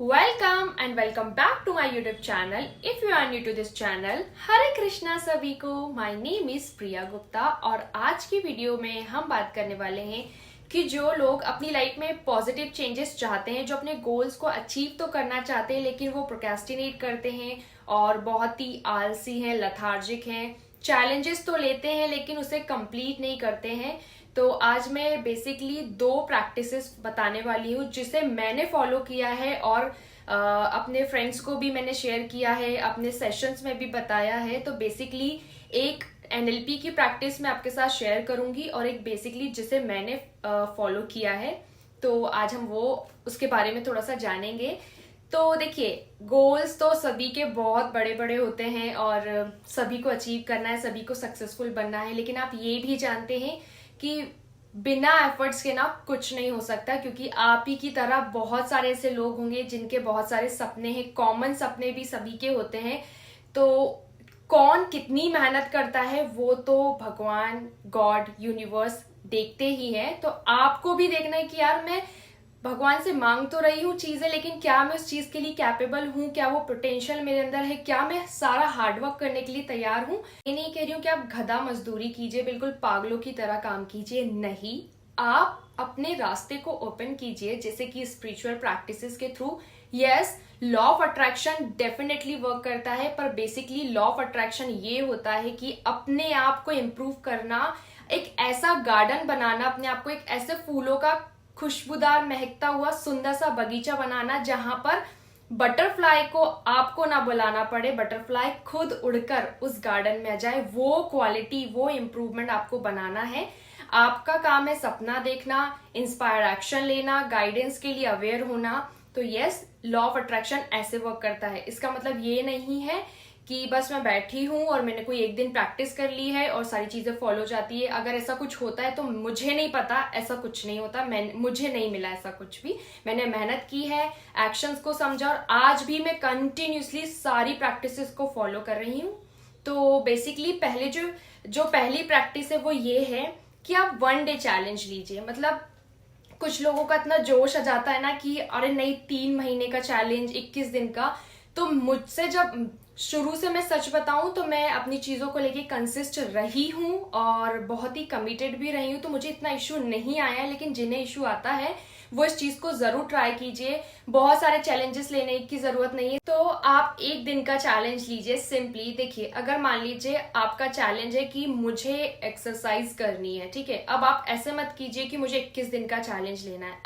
Welcome and welcome back to my YouTube channel. If you are new to this channel, Hare Krishna सभी को। My name is Priya Gupta और आज की video में हम बात करने वाले हैं कि जो लोग अपनी लाइफ में पॉजिटिव चेंजेस चाहते हैं, जो अपने गोल्स को अचीव तो करना चाहते हैं लेकिन वो प्रोक्रेस्टिनेट करते हैं और बहुत ही आलसी हैं, लथार्जिक हैं, चैलेंजेस तो लेते हैं लेकिन उसे कंप्लीट नहीं करते हैं। तो आज मैं बेसिकली 2 प्रैक्टिसेस बताने वाली हूँ जिसे मैंने फॉलो किया है और अपने फ्रेंड्स को भी मैंने शेयर किया है, अपने सेशंस में भी बताया है। तो बेसिकली एक एनएलपी की प्रैक्टिस मैं आपके साथ शेयर करूंगी और एक बेसिकली जिसे मैंने फॉलो किया है। तो आज हम वो उसके बारे में थोड़ा सा जानेंगे। तो देखिए, गोल्स तो सभी के बहुत बड़े बड़े होते हैं और सभी को अचीव करना है, सभी को सक्सेसफुल बनना है, लेकिन आप ये भी जानते हैं कि बिना एफर्ट्स के ना कुछ नहीं हो सकता, क्योंकि आप ही की तरह बहुत सारे ऐसे लोग होंगे जिनके बहुत सारे सपने हैं, कॉमन सपने भी सभी के होते हैं। तो कौन कितनी मेहनत करता है वो तो भगवान, गॉड, यूनिवर्स देखते ही है। तो आपको भी देखना है कि यार मैं भगवान से मांग तो रही हूँ चीजें, लेकिन क्या मैं उस चीज के लिए कैपेबल हूँ, क्या वो पोटेंशियल मेरे अंदर है, क्या मैं सारा हार्डवर्क करने के लिए तैयार हूँ। ये नहीं कह रही हूँ कि आप गधा मजदूरी कीजिए, बिल्कुल पागलों की तरह काम कीजिए, नहीं। आप अपने रास्ते को ओपन कीजिए, जैसे कि स्पिरिचुअल प्रैक्टिसेस के through. Yes, law of attraction definitely work करता है, पर बेसिकली लॉ ऑफ अट्रैक्शन ये होता है कि अपने आप को इम्प्रूव करना, एक ऐसा गार्डन बनाना, अपने आप को एक ऐसे फूलों का खुशबूदार महकता हुआ सुंदर सा बगीचा बनाना जहां पर बटरफ्लाई को आपको ना बुलाना पड़े, बटरफ्लाई खुद उड़कर उस गार्डन में आ जाए। वो क्वालिटी, वो इम्प्रूवमेंट आपको बनाना है। आपका काम है सपना देखना, इंस्पायर एक्शन लेना, गाइडेंस के लिए अवेयर होना। तो यस, लॉ ऑफ अट्रैक्शन ऐसे वर्क करता है। इसका मतलब ये नहीं है कि बस मैं बैठी हूं और मैंने कोई एक दिन प्रैक्टिस कर ली है और सारी चीजें फॉलो जाती है। अगर ऐसा कुछ होता है तो मुझे नहीं पता, ऐसा कुछ नहीं होता। मुझे नहीं मिला ऐसा कुछ भी। मैंने मेहनत की है, एक्शंस को समझा और आज भी मैं कंटिन्यूसली सारी प्रैक्टिसेस को फॉलो कर रही हूँ। तो बेसिकली पहले जो पहली प्रैक्टिस है वो ये है कि आप 1 डे चैलेंज लीजिए। मतलब कुछ लोगों का इतना जोश आ जाता है ना कि अरे नहीं, 3 महीने का चैलेंज, 21 दिन का। तो मुझसे जब शुरू से मैं सच बताऊं तो मैं अपनी चीजों को लेके कंसिस्ट रही हूं और बहुत ही कमिटेड भी रही हूं, तो मुझे इतना इशू नहीं आया। लेकिन जिन्हें इशू आता है वो इस चीज को जरूर ट्राई कीजिए। बहुत सारे चैलेंजेस लेने की जरूरत नहीं है। तो आप 1 दिन का चैलेंज लीजिए। सिंपली देखिए, अगर मान लीजिए आपका चैलेंज है कि मुझे एक्सरसाइज करनी है, ठीक है। अब आप ऐसे मत कीजिए कि मुझे 21 दिन का चैलेंज लेना है।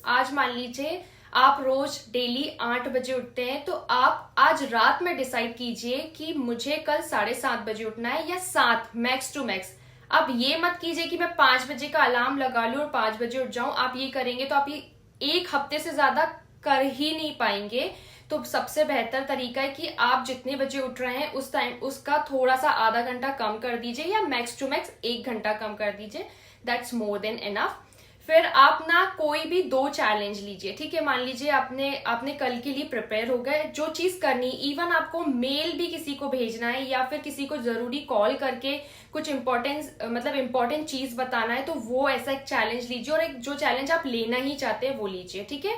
आज मान लीजिए आप रोज डेली 8 बजे उठते हैं, तो आप आज रात में डिसाइड कीजिए कि मुझे कल 7:30 बजे उठना है या 7 मैक्स टू मैक्स। अब ये मत कीजिए कि मैं 5 बजे का अलार्म लगा लूं और 5 बजे उठ जाऊं। आप ये करेंगे तो आप ये 1 हफ्ते से ज्यादा कर ही नहीं पाएंगे। तो सबसे बेहतर तरीका है कि आप जितने बजे उठ रहे हैं उस टाइम उसका थोड़ा सा आधा घंटा कम कर दीजिए या मैक्स टू मैक्स 1 घंटा कम कर दीजिए। That's more than enough. फिर आप ना कोई भी 2 चैलेंज लीजिए, ठीक है। मान लीजिए आपने कल के लिए प्रिपेयर हो गए, जो चीज करनी, इवन आपको मेल भी किसी को भेजना है या फिर किसी को जरूरी कॉल करके कुछ इम्पोर्टेंट चीज बताना है, तो वो ऐसा एक चैलेंज लीजिए और एक जो चैलेंज आप लेना ही चाहते हैं वो लीजिए, ठीक है।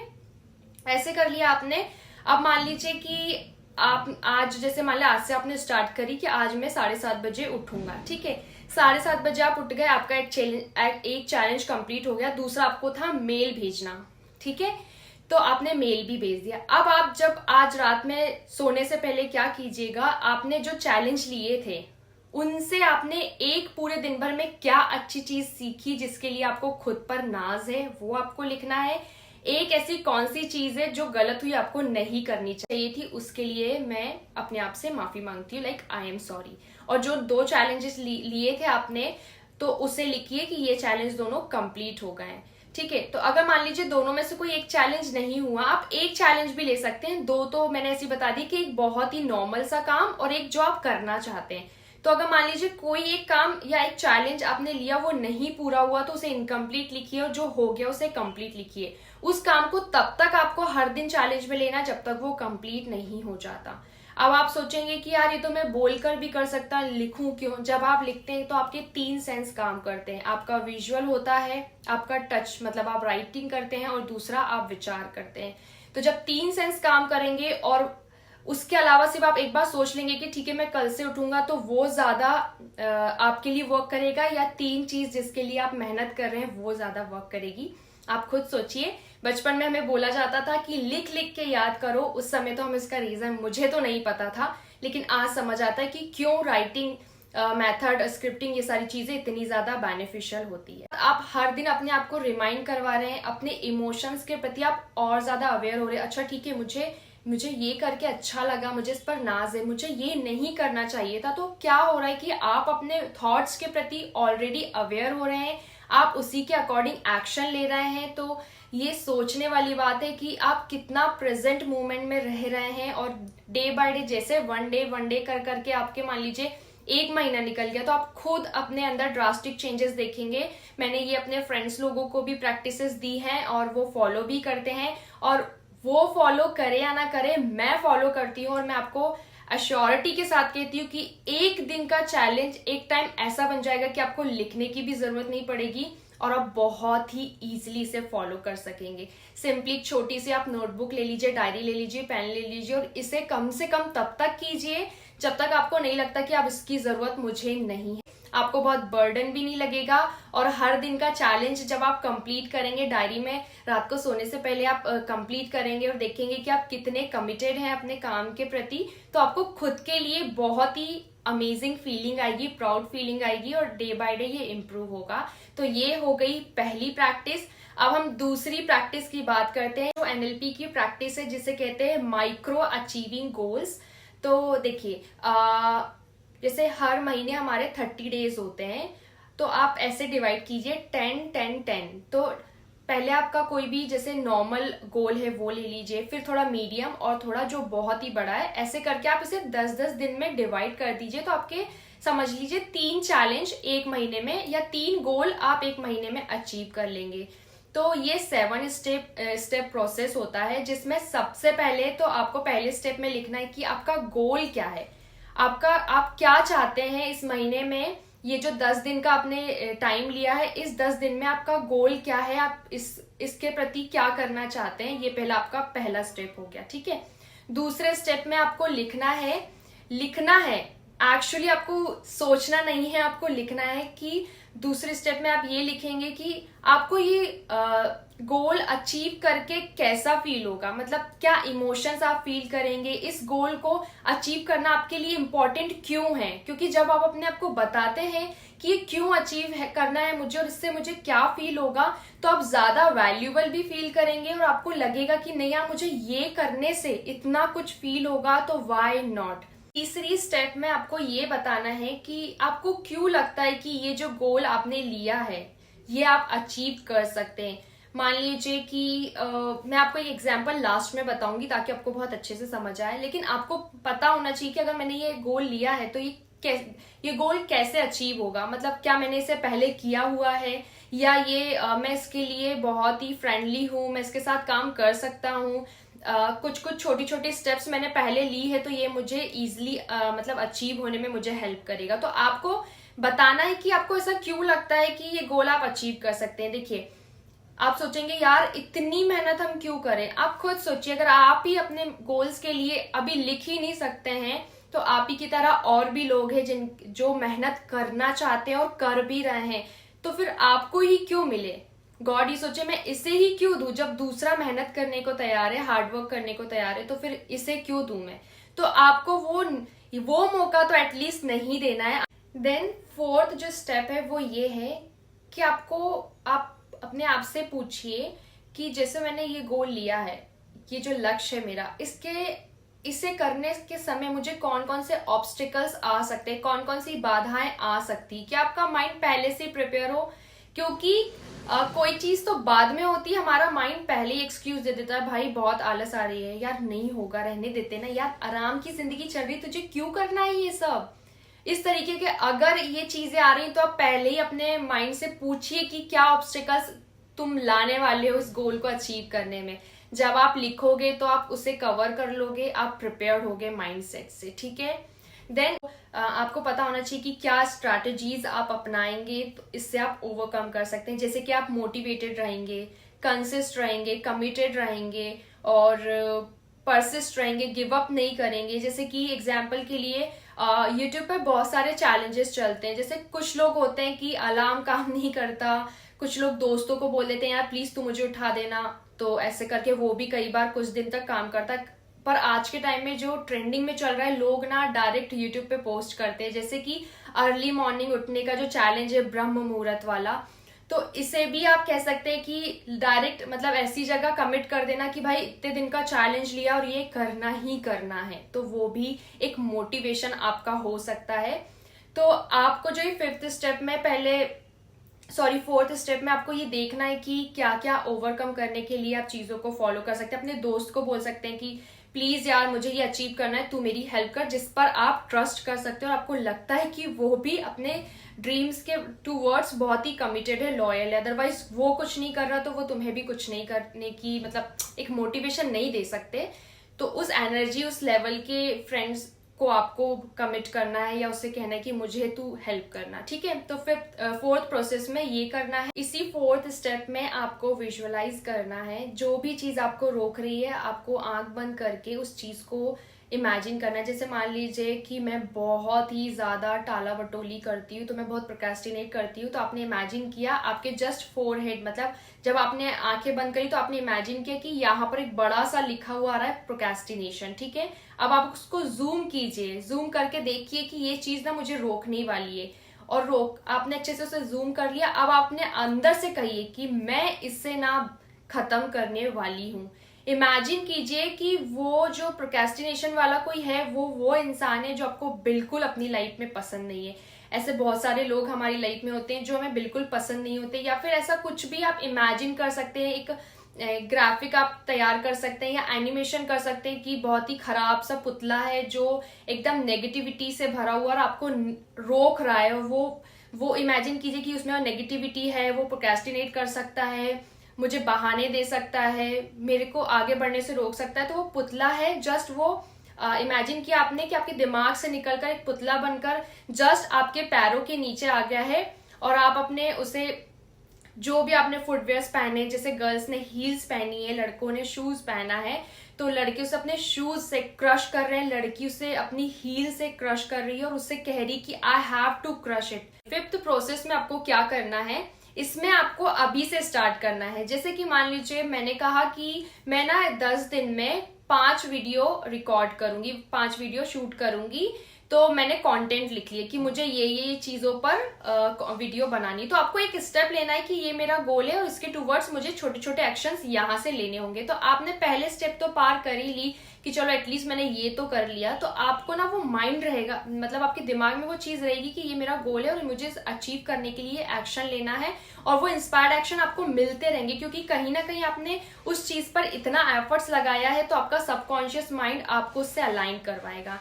ऐसे कर लिया आपने। अब मान लीजिए कि आप आज, जैसे मान लिया आज से आपने स्टार्ट करी कि आज मैं 7:30 बजे उठूंगा, ठीक है। 7:30 बजे आप उठ गए, आपका एक चैलेंज कंप्लीट हो गया। दूसरा आपको था मेल भेजना, ठीक है। तो आपने मेल भी भेज दिया। अब आप जब आज रात में सोने से पहले क्या कीजिएगा, आपने जो चैलेंज लिए थे उनसे आपने एक पूरे दिन भर में क्या अच्छी चीज सीखी जिसके लिए आपको खुद पर नाज है, वो आपको लिखना है। एक ऐसी कौन सी चीज है जो गलत हुई, आपको नहीं करनी चाहिए थी, उसके लिए मैं अपने आप से माफी मांगती हूँ, लाइक आई एम सॉरी। और जो 2 चैलेंजेस लिए थे आपने, तो उसे लिखिए कि ये चैलेंज दोनों कंप्लीट हो गए, ठीक है। तो अगर मान लीजिए दोनों में से कोई एक चैलेंज नहीं हुआ, आप एक चैलेंज भी ले सकते हैं। 2 तो मैंने ऐसी बता दी कि एक बहुत ही नॉर्मल सा काम और एक जो आप करना चाहते हैं। तो अगर मान लीजिए कोई एक काम या एक चैलेंज आपने लिया, वो नहीं पूरा हुआ, तो उसे इनकम्प्लीट लिखिए और जो हो गया उसे कंप्लीट लिखिए। उस काम को तब तक आपको हर दिन चैलेंज में लेना जब तक वो कंप्लीट नहीं हो जाता। अब आप सोचेंगे कि यार ये तो मैं बोलकर भी कर सकता, लिखूं क्यों। जब आप लिखते हैं तो आपके 3 सेंस काम करते हैं। आपका विजुअल होता है, आपका टच मतलब आप राइटिंग करते हैं, और दूसरा आप विचार करते हैं। तो जब 3 सेंस काम करेंगे और उसके अलावा सिर्फ आप एक बार सोच लेंगे कि ठीक है मैं कल से उठूंगा, तो वो ज्यादा आपके लिए वर्क करेगा, या 3 चीज जिसके लिए आप मेहनत कर रहे हैं वो ज्यादा वर्क करेगी? आप खुद सोचिए। बचपन में हमें बोला जाता था कि लिख लिख के याद करो, उस समय तो हम इसका रीजन मुझे तो नहीं पता था, लेकिन आज समझ आता है कि क्यों राइटिंग मेथड, स्क्रिप्टिंग, ये सारी चीजें इतनी ज्यादा बेनिफिशियल होती है। आप हर दिन अपने आप को रिमाइंड करवा रहे हैं, अपने इमोशंस के प्रति आप और ज्यादा अवेयर हो रहे हैं। अच्छा ठीक है, मुझे ये करके अच्छा लगा, मुझे इस पर नाज है, मुझे ये नहीं करना चाहिए था। तो क्या हो रहा है कि आप अपने थॉट्स के प्रति ऑलरेडी अवेयर हो रहे हैं, आप उसी के अकॉर्डिंग एक्शन ले रहे हैं। तो ये सोचने वाली बात है कि आप कितना प्रेजेंट मोमेंट में रह रहे हैं। और डे बाय डे, जैसे वन डे कर करके आपके मान लीजिए 1 महीना निकल गया, तो आप खुद अपने अंदर ड्रास्टिक चेंजेस देखेंगे। मैंने ये अपने फ्रेंड्स लोगों को भी प्रैक्टिसेस दी हैं और वो फॉलो भी करते हैं, और वो फॉलो करे या ना करे, मैं फॉलो करती हूँ। और मैं आपको अश्योरिटी के साथ कहती हूँ कि एक दिन का चैलेंज एक टाइम ऐसा बन जाएगा कि आपको लिखने की भी जरूरत नहीं पड़ेगी और आप बहुत ही इजीली इसे फॉलो कर सकेंगे। सिंपली छोटी सी आप नोटबुक ले लीजिए, डायरी ले लीजिए, पेन ले लीजिए, और इसे कम से कम तब तक कीजिए जब तक आपको नहीं लगता कि अब इसकी जरूरत मुझे नहीं है। आपको बहुत बर्डन भी नहीं लगेगा, और हर दिन का चैलेंज जब आप कंप्लीट करेंगे, डायरी में रात को सोने से पहले आप कंप्लीट करेंगे और देखेंगे कि आप कितने कमिटेड हैं अपने काम के प्रति, तो आपको खुद के लिए बहुत ही अमेजिंग फीलिंग आएगी, प्राउड फीलिंग आएगी, और डे बाय डे ये इम्प्रूव होगा। तो ये हो गई पहली प्रैक्टिस। अब हम दूसरी प्रैक्टिस की बात करते हैं, जो एनएलपी की प्रैक्टिस है, जिसे कहते हैं माइक्रो अचीविंग गोल्स। तो देखिए, जैसे हर महीने हमारे 30 डेज होते हैं, तो आप ऐसे डिवाइड कीजिए 10-10-10। तो पहले आपका कोई भी जैसे नॉर्मल गोल है वो ले लीजिए, फिर थोड़ा मीडियम और थोड़ा जो बहुत ही बड़ा है, ऐसे करके आप इसे 10-10 दिन में डिवाइड कर दीजिए। तो आपके समझ लीजिए 3 चैलेंज 1 महीने में, या 3 गोल आप 1 महीने में अचीव कर लेंगे। तो ये 7 स्टेप प्रोसेस होता है, जिसमें सबसे पहले तो आपको पहले स्टेप में लिखना है कि आपका गोल क्या है, आप क्या चाहते हैं इस महीने में। ये जो 10 दिन का आपने टाइम लिया है, इस 10 दिन में आपका गोल क्या है, आप इसके प्रति क्या करना चाहते हैं। ये आपका पहला स्टेप हो गया, ठीक है। दूसरे स्टेप में आपको लिखना है एक्चुअली आपको सोचना नहीं है, आपको लिखना है कि दूसरे स्टेप में आप ये लिखेंगे कि आपको ये गोल अचीव करके कैसा फील होगा, मतलब क्या इमोशंस आप फील करेंगे, इस गोल को अचीव करना आपके लिए इम्पोर्टेंट क्यों है। क्योंकि जब आप अपने आप को बताते हैं कि ये क्यों करना है मुझे और इससे मुझे क्या फील होगा, तो आप ज्यादा वैल्यूबल भी फील करेंगे और आपको लगेगा कि नहीं यार, मुझे ये करने से इतना कुछ फील होगा, तो वाई नॉट। तीसरी स्टेप में आपको ये बताना है कि आपको क्यों लगता है कि ये जो गोल आपने लिया है ये आप अचीव कर सकते हैं। मान लीजिए कि मैं आपको एक एग्जांपल लास्ट में बताऊंगी ताकि आपको बहुत अच्छे से समझ आए, लेकिन आपको पता होना चाहिए कि अगर मैंने ये गोल लिया है तो ये गोल कैसे अचीव होगा। मतलब क्या मैंने इसे पहले किया हुआ है, या ये मैं इसके लिए बहुत ही फ्रेंडली हूँ, मैं इसके साथ काम कर सकता हूँ। कुछ छोटी छोटी स्टेप्स मैंने पहले ली है, तो ये मुझे इजिली मतलब अचीव होने में मुझे हेल्प करेगा। तो आपको बताना है कि आपको ऐसा क्यों लगता है कि ये गोल आप अचीव कर सकते हैं। देखिए, आप सोचेंगे यार इतनी मेहनत हम क्यों करें। आप खुद सोचिए, अगर आप ही अपने गोल्स के लिए अभी लिख ही नहीं सकते हैं, तो आप ही की तरह और भी लोग हैं जो मेहनत करना चाहते हैं और कर भी रहे हैं, तो फिर आपको ही क्यों मिले। गॉड ही सोचे मैं इसे ही क्यों दूं, जब दूसरा मेहनत करने को तैयार है, हार्डवर्क करने को तैयार है, तो फिर इसे क्यों दूं मैं। तो आपको वो मौका तो एटलीस्ट नहीं देना है। देन फोर्थ जो स्टेप है वो ये है कि आप अपने आप से पूछिए कि जैसे मैंने ये गोल लिया है, ये जो लक्ष्य है मेरा, इसे करने के समय मुझे कौन कौन से ऑब्स्टिकल्स आ सकते हैं, कौन कौन सी बाधाएं आ सकती। क्या आपका माइंड पहले से प्रिपेयर हो, क्योंकि कोई चीज तो बाद में होती है, हमारा माइंड पहले ही एक्सक्यूज दे देता है, भाई बहुत आलस आ रही है यार, नहीं होगा, रहने देते ना यार, आराम की जिंदगी चल रही, तुझे क्यों करना है ये सब। इस तरीके के अगर ये चीजें आ रही तो आप पहले ही अपने माइंड से पूछिए कि क्या ऑब्स्टिकल्स तुम लाने वाले हो उस गोल को अचीव करने में। जब आप लिखोगे तो आप उसे कवर कर लोगे, आप प्रिपेयर्ड होगे माइंडसेट से, ठीक है। देन आपको पता होना चाहिए कि क्या स्ट्रैटेजीज आप अपनाएंगे तो इससे आप ओवरकम कर सकते हैं। जैसे कि आप मोटिवेटेड रहेंगे, कंसिस्ट रहेंगे, कमिटेड रहेंगे, और परसिस्ट रहेंगे, गिव अप नहीं करेंगे। जैसे कि एग्जाम्पल के लिए यूट्यूब पे बहुत सारे चैलेंजेस चलते हैं। जैसे कुछ लोग होते हैं कि अलार्म काम नहीं करता, कुछ लोग दोस्तों को बोल देते हैं यार प्लीज तू मुझे उठा देना, तो ऐसे करके वो भी कई बार कुछ दिन तक काम करता है। पर आज के टाइम में जो ट्रेंडिंग में चल रहा है, लोग ना डायरेक्ट यूट्यूब पे पोस्ट करते हैं। जैसे कि अर्ली मॉर्निंग उठने का जो चैलेंज है ब्रह्म मुहूर्त वाला, तो इसे भी आप कह सकते हैं कि डायरेक्ट मतलब ऐसी जगह कमिट कर देना कि भाई इतने दिन का चैलेंज लिया और ये करना ही करना है, तो वो भी एक मोटिवेशन आपका हो सकता है। तो आपको जो ये फोर्थ स्टेप में आपको ये देखना है कि क्या क्या ओवरकम करने के लिए आप चीजों को फॉलो कर सकते हैं। अपने दोस्त को बोल सकते हैं कि प्लीज यार मुझे ये अचीव करना है, तू मेरी हेल्प कर, जिस पर आप ट्रस्ट कर सकते हो और आपको लगता है कि वो भी अपने ड्रीम्स के टूवर्ड्स बहुत ही कमिटेड है, लॉयल है। अदरवाइज वो कुछ नहीं कर रहा तो वो तुम्हें भी कुछ नहीं करने की मतलब एक मोटिवेशन नहीं दे सकते। तो उस एनर्जी, उस लेवल के फ्रेंड्स को आपको कमिट करना है या उससे कहना है कि मुझे तू हेल्प करना, ठीक है। तो फिर फोर्थ प्रोसेस में ये करना है। इसी फोर्थ स्टेप में आपको विजुअलाइज करना है, जो भी चीज आपको रोक रही है आपको आंख बंद करके उस चीज को इमेजिन करना है। जैसे मान लीजिए कि मैं बहुत ही ज्यादा टाला बटोली करती हूँ, तो मैं बहुत प्रोक्रेस्टिनेट करती हूँ, तो आपने इमेजिन किया आपके जस्ट फोरहेड, मतलब जब आपने आंखें बंद करी तो आपने इमेजिन किया कि यहाँ पर एक बड़ा सा लिखा हुआ आ रहा है प्रोक्रेस्टिनेशन, ठीक है। अब आप उसको जूम कीजिए, जूम करके देखिए कि ये चीज ना मुझे रोकने वाली है, और आपने अच्छे से उसे जूम कर लिया। अब आपने अंदर से कहिए कि मैं इससे ना खत्म करने वाली हूँ। इमेजिन कीजिए कि वो जो प्रोक्रेस्टिनेशन वाला कोई है वो इंसान है जो आपको बिल्कुल अपनी लाइफ में पसंद नहीं है। ऐसे बहुत सारे लोग हमारी लाइफ में होते हैं जो हमें बिल्कुल पसंद नहीं होते, या फिर ऐसा कुछ भी आप इमेजिन कर सकते हैं, एक ग्राफिक आप तैयार कर सकते हैं या एनिमेशन कर सकते हैं कि बहुत ही खराब सा पुतला है जो एकदम नेगेटिविटी से भरा हुआ और आपको रोक रहा है। वो इमेजिन कीजिए कि उसमें नेगेटिविटी है, वो प्रोक्रेस्टिनेट कर सकता है, मुझे बहाने दे सकता है, मेरे को आगे बढ़ने से रोक सकता है। तो वो पुतला है, जस्ट वो इमेजिन किया आपने कि आपके दिमाग से निकलकर एक पुतला बनकर जस्ट आपके पैरों के नीचे आ गया है, और आप अपने उसे जो भी आपने फुटवेयर्स पहने, जैसे गर्ल्स ने हील्स पहनी है, लड़कों ने शूज पहना है, तो लड़के उसे अपने शूज से क्रश कर रहे हैं, लड़की उसे अपनी हील से क्रश कर रही है और उससे कह रही कि I have to crush it. Fifth process में आपको क्या करना है, इसमें आपको अभी से स्टार्ट करना है। जैसे कि मान लीजिए मैंने कहा कि मैं ना 10 दिन में 5 वीडियो रिकॉर्ड करूंगी, 5 वीडियो शूट करूंगी, तो मैंने कंटेंट लिख लिया कि मुझे ये चीजों पर वीडियो बनानी। तो आपको एक स्टेप लेना है कि ये मेरा गोल है और इसके टूवर्ड्स मुझे छोटे छोटे एक्शंस यहाँ से लेने होंगे। तो आपने पहले स्टेप तो पार कर ही ली कि चलो एटलीस्ट मैंने ये तो कर लिया, तो आपको ना वो माइंड रहेगा, मतलब आपके दिमाग में वो चीज रहेगी कि ये मेरा गोल है और मुझे अचीव करने के लिए एक्शन लेना है, और वो इंस्पायर्ड एक्शन आपको मिलते रहेंगे क्योंकि कहीं ना कहीं आपने उस चीज पर इतना एफर्ट्स लगाया है, तो आपका सबकॉन्शियस माइंड आपको उससे अलाइन करवाएगा।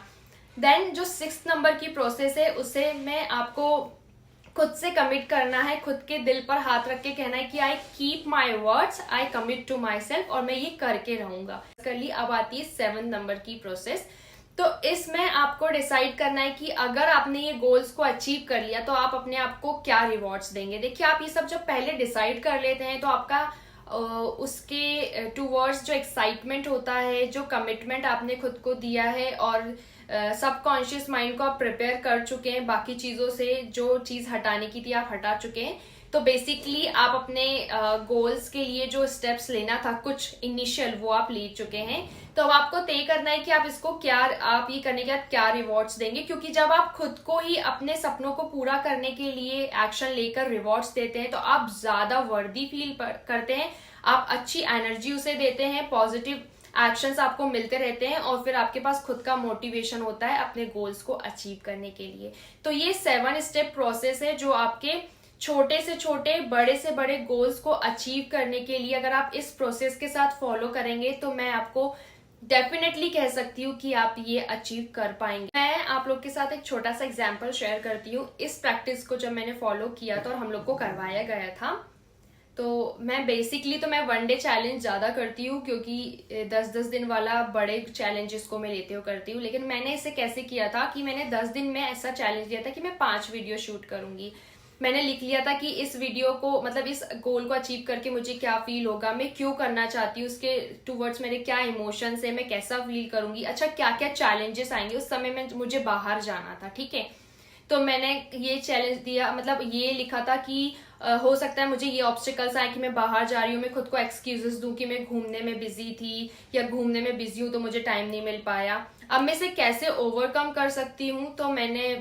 देन जो 6th नंबर की प्रोसेस है, उसे मैं आपको खुद से कमिट करना है, खुद के दिल पर हाथ रख के कहना है कि I keep my words, I commit to myself, और मैं ये करके रहूंगा। कर ली। अब आती है 7th नंबर की प्रोसेस। तो इसमें आपको डिसाइड करना है कि अगर आपने ये गोल्स को अचीव कर लिया तो आप अपने आप को क्या रिवॉर्ड्स देंगे। देखिए आप ये सब जब पहले डिसाइड कर लेते हैं तो आपका उसके टूवर्ड्स जो एक्साइटमेंट होता है, जो कमिटमेंट आपने खुद को दिया है, और सबकॉन्शियस माइंड को आप प्रिपेयर कर चुके हैं बाकी चीजों से, जो चीज हटाने की थी आप हटा चुके हैं। तो बेसिकली आप अपने गोल्स के लिए जो स्टेप्स लेना था कुछ इनिशियल, वो आप ले चुके हैं। तो अब आपको तय करना है कि आप इसको क्या, आप ये करने के बाद क्या रिवॉर्ड्स देंगे, क्योंकि जब आप खुद को ही अपने सपनों को पूरा करने के लिए एक्शन लेकर रिवॉर्ड्स देते हैं तो आप ज्यादा वर्दी फील करते हैं, आप अच्छी एनर्जी उसे देते हैं, पॉजिटिव एक्शंस आपको मिलते रहते हैं, और फिर आपके पास खुद का मोटिवेशन होता है अपने गोल्स को अचीव करने के लिए। तो ये 7 स्टेप प्रोसेस है जो आपके छोटे से छोटे, बड़े से बड़े गोल्स को अचीव करने के लिए अगर आप इस प्रोसेस के साथ फॉलो करेंगे तो मैं आपको डेफिनेटली कह सकती हूँ कि आप ये अचीव कर पाएंगे। मैं आप लोग के साथ एक छोटा सा एग्जाम्पल शेयर करती हूँ। इस प्रैक्टिस को जब मैंने फॉलो किया था और हम लोग को करवाया गया था, तो मैं बेसिकली तो मैं 1 डे चैलेंज ज्यादा करती हूँ क्योंकि 10-10 दिन वाला बड़े चैलेंजेस को मैं लेते हुए करती हूँ। लेकिन मैंने इसे कैसे किया था कि मैंने 10 दिन में ऐसा चैलेंज लिया था कि मैं 5 वीडियो शूट करूंगी। मैंने लिख लिया था कि इस वीडियो को मतलब इस गोल को अचीव करके मुझे क्या फील होगा, मैं क्यों करना चाहती हूँ, उसके टूवर्ड्स मेरे क्या इमोशंस है, मैं कैसा फील करूंगी, अच्छा क्या क्या चैलेंजेस आएंगे। उस समय में मुझे बाहर जाना था, ठीक है। तो मैंने ये चैलेंज दिया, मतलब ये लिखा था कि हो सकता है मुझे ये ऑब्स्टिकल्स आए कि मैं बाहर जा रही हूँ, मैं खुद को एक्सक्यूजेस दूं कि मैं घूमने में बिजी थी या घूमने में बिजी हूँ तो मुझे टाइम नहीं मिल पाया। अब मैं इसे कैसे ओवरकम कर सकती हूँ, तो मैंने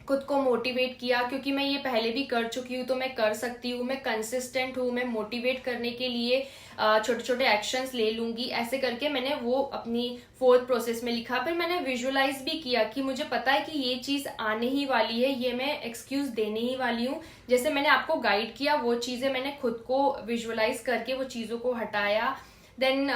खुद को मोटिवेट किया, क्योंकि मैं ये पहले भी कर चुकी हूँ तो मैं कर सकती हूँ, मैं कंसिस्टेंट हूँ, मैं मोटिवेट करने के लिए छोटे छोटे एक्शंस ले लूंगी। ऐसे करके मैंने वो अपनी फोर्थ प्रोसेस में लिखा। फिर मैंने विजुअलाइज भी किया कि मुझे पता है कि ये चीज आने ही वाली है, ये मैं एक्सक्यूज देने ही वाली हूँ। जैसे मैंने आपको गाइड किया वो चीजें मैंने खुद को विजुअलाइज करके वो चीजों को हटाया। देन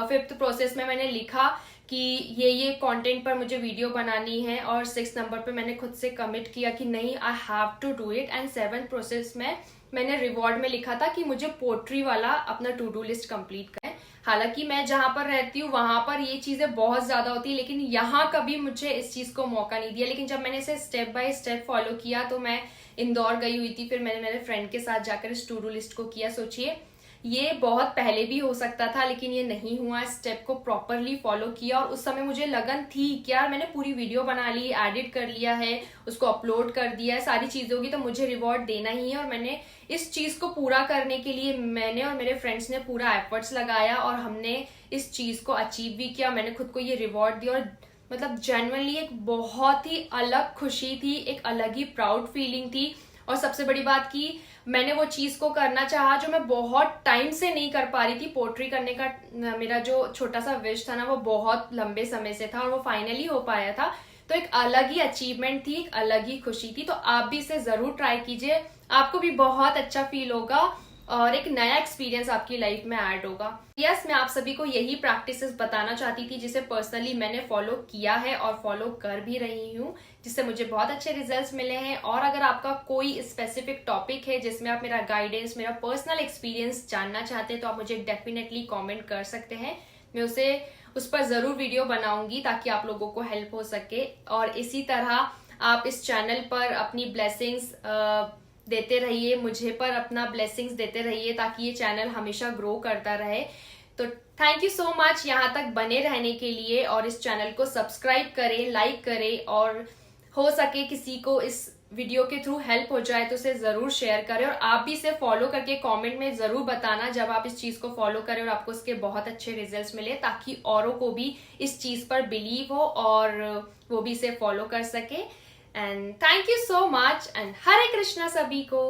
फिफ्थ प्रोसेस में मैंने लिखा कि ये कंटेंट पर मुझे वीडियो बनानी है, और 6 नंबर पे मैंने खुद से कमिट किया कि नहीं I have to do it. And 7th process में मैंने रिवॉर्ड में लिखा था कि मुझे पोट्री वाला अपना टू डू लिस्ट कंप्लीट करें। हालांकि मैं जहां पर रहती हूँ वहां पर ये चीजें बहुत ज्यादा होती है, लेकिन यहाँ कभी मुझे इस चीज को मौका नहीं दिया। लेकिन जब मैंने इसे स्टेप बाय स्टेप फॉलो किया, तो मैं इंदौर गई हुई थी, फिर मैंने मेरे फ्रेंड के साथ जाकर इस टू डू लिस्ट को किया। सोचिए ये बहुत पहले भी हो सकता था, लेकिन ये नहीं हुआ। स्टेप को प्रॉपरली फॉलो किया, और उस समय मुझे लगन थी कि यार मैंने पूरी वीडियो बना ली, एडिट कर लिया है, उसको अपलोड कर दिया है, सारी चीजों की तो मुझे रिवॉर्ड देना ही है। और मैंने इस चीज को पूरा करने के लिए मैंने और मेरे फ्रेंड्स ने पूरा एफर्ट्स लगाया, और हमने इस चीज को अचीव भी किया। मैंने खुद को ये रिवॉर्ड दिया, और मतलब जेन्युइनली एक बहुत ही अलग खुशी थी, एक अलग ही प्राउड फीलिंग थी। और सबसे बड़ी बात की मैंने वो चीज को करना चाहा जो मैं बहुत टाइम से नहीं कर पा रही थी। पोट्री करने का मेरा जो छोटा सा विश था ना, वो बहुत लंबे समय से था, और वो फाइनली हो पाया था। तो एक अलग ही अचीवमेंट थी, एक अलग ही खुशी थी। तो आप भी इसे जरूर ट्राई कीजिए, आपको भी बहुत अच्छा फील होगा, और एक नया एक्सपीरियंस आपकी लाइफ में ऐड होगा। यस, मैं आप सभी को यही प्रैक्टिसेस बताना चाहती थी, जिसे पर्सनली मैंने फॉलो किया है और फॉलो कर भी रही हूँ, जिससे मुझे बहुत अच्छे रिजल्ट्स मिले हैं। और अगर आपका कोई स्पेसिफिक टॉपिक है जिसमें आप मेरा गाइडेंस, मेरा पर्सनल एक्सपीरियंस जानना चाहते हैं, तो आप मुझे डेफिनेटली कॉमेंट कर सकते हैं। मैं उस पर जरूर वीडियो बनाऊंगी ताकि आप लोगों को हेल्प हो सके। और इसी तरह आप इस चैनल पर अपनी ब्लेसिंग्स देते रहिए, मुझे पर अपना ब्लेसिंग्स देते रहिए, ताकि ये चैनल हमेशा ग्रो करता रहे। तो थैंक यू सो मच यहाँ तक बने रहने के लिए, और इस चैनल को सब्सक्राइब करें, लाइक करें, और हो सके किसी को इस वीडियो के थ्रू हेल्प हो जाए तो उसे जरूर शेयर करें। और आप भी इसे फॉलो करके कमेंट में जरूर बताना जब आप इस चीज को फॉलो करें और आपको इसके बहुत अच्छे रिजल्ट्स मिले, ताकि औरों को भी इस चीज पर बिलीव हो और वो भी इसे फॉलो कर सके। And thank you so much, and Hare Krishna सभी को।